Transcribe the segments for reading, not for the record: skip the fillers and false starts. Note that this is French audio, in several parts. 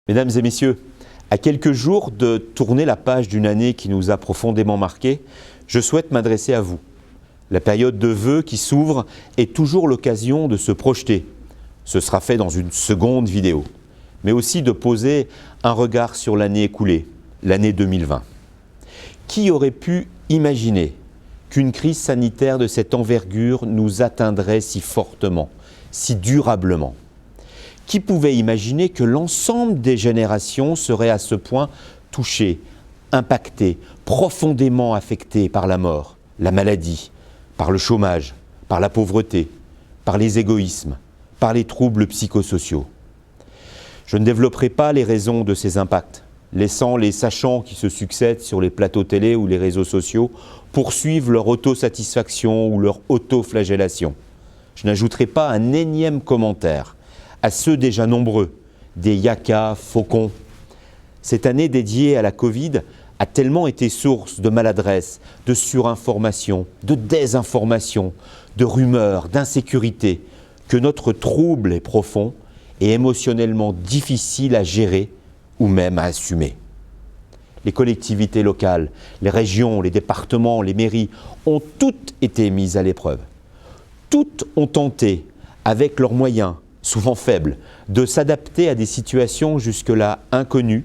Mesdames et messieurs, à quelques jours de tourner la page d'une année qui nous a profondément marqués, je souhaite m'adresser à vous. La période de vœux qui s'ouvre est toujours l'occasion de se projeter. Ce sera fait dans une seconde vidéo, mais aussi de poser un regard sur l'année écoulée, l'année 2020. Qui aurait pu imaginer qu'une crise sanitaire de cette envergure nous atteindrait si fortement, si durablement ? Qui pouvait imaginer que l'ensemble des générations seraient à ce point touchées, impactées, profondément affectées par la mort, la maladie, par le chômage, par la pauvreté, par les égoïsmes, par les troubles psychosociaux? Je ne développerai pas les raisons de ces impacts, laissant les sachants qui se succèdent sur les plateaux télé ou les réseaux sociaux poursuivre leur autosatisfaction ou leur autoflagellation. Je n'ajouterai pas un énième commentaire à ceux déjà nombreux, des yakas, faucons. Cette année dédiée à la Covid a tellement été source de maladresse, de surinformation, de désinformation, de rumeurs, d'insécurité, que notre trouble est profond et émotionnellement difficile à gérer ou même à assumer. Les collectivités locales, les régions, les départements, les mairies ont toutes été mises à l'épreuve. Toutes ont tenté, avec leurs moyens, souvent faibles, de s'adapter à des situations jusque-là inconnues,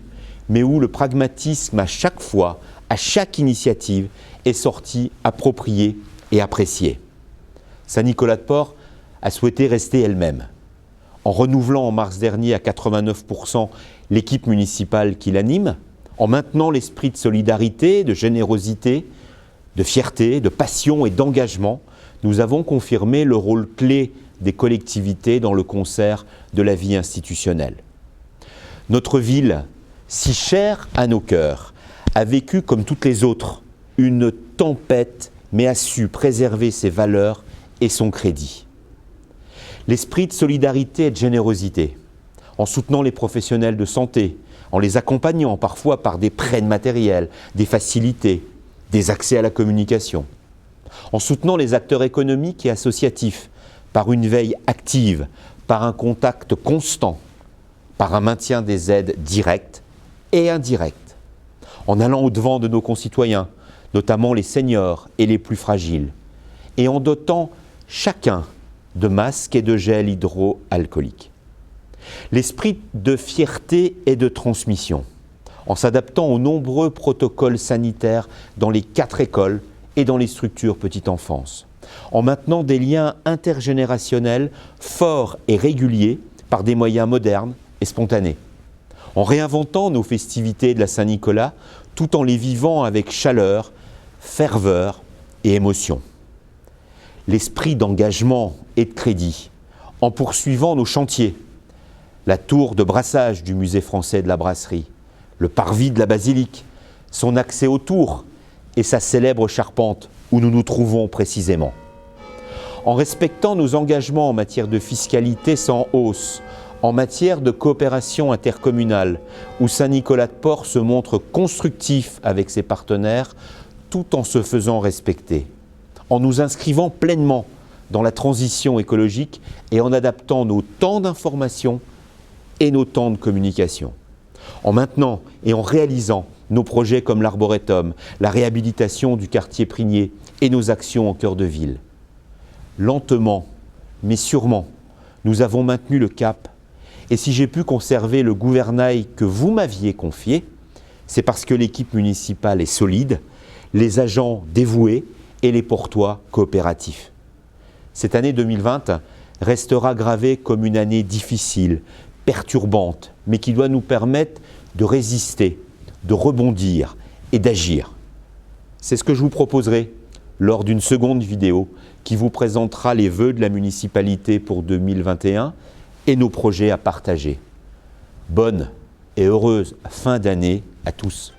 mais où le pragmatisme à chaque fois, à chaque initiative, est sorti approprié et apprécié. Saint-Nicolas-de-Port a souhaité rester elle-même, en renouvelant en mars dernier à 89% l'équipe municipale qui l'anime, en maintenant l'esprit de solidarité, de générosité, de fierté, de passion et d'engagement. Nous avons confirmé le rôle clé des collectivités dans le concert de la vie institutionnelle. Notre ville, si chère à nos cœurs, a vécu comme toutes les autres une tempête, mais a su préserver ses valeurs et son crédit. L'esprit de solidarité et de générosité, en soutenant les professionnels de santé, en les accompagnant parfois par des prêts de matériel, des facilités, des accès à la communication, en soutenant les acteurs économiques et associatifs, par une veille active, par un contact constant, par un maintien des aides directes et indirectes, en allant au-devant de nos concitoyens, notamment les seniors et les plus fragiles, et en dotant chacun de masques et de gel hydroalcoolique. L'esprit de fierté et de transmission, en s'adaptant aux nombreux protocoles sanitaires dans les 4 écoles et dans les structures petite enfance, en maintenant des liens intergénérationnels forts et réguliers par des moyens modernes et spontanés, en réinventant nos festivités de la Saint-Nicolas tout en les vivant avec chaleur, ferveur et émotion. L'esprit d'engagement et de crédit, en poursuivant nos chantiers, la tour de brassage du musée français de la brasserie, le parvis de la basilique, son accès aux tours et sa célèbre charpente où nous nous trouvons précisément. En respectant nos engagements en matière de fiscalité sans hausse, en matière de coopération intercommunale, où Saint-Nicolas-de-Port se montre constructif avec ses partenaires, tout en se faisant respecter, en nous inscrivant pleinement dans la transition écologique et en adaptant nos temps d'information et nos temps de communication, en maintenant et en réalisant nos projets comme l'Arboretum, la réhabilitation du quartier Prigné et nos actions en cœur de ville. Lentement, mais sûrement, nous avons maintenu le cap. Et si j'ai pu conserver le gouvernail que vous m'aviez confié, c'est parce que l'équipe municipale est solide, les agents dévoués et les portois coopératifs. Cette année 2020 restera gravée comme une année difficile, perturbante, mais qui doit nous permettre de résister, de rebondir et d'agir. C'est ce que je vous proposerai lors d'une seconde vidéo qui vous présentera les vœux de la municipalité pour 2021 et nos projets à partager. Bonne et heureuse fin d'année à tous.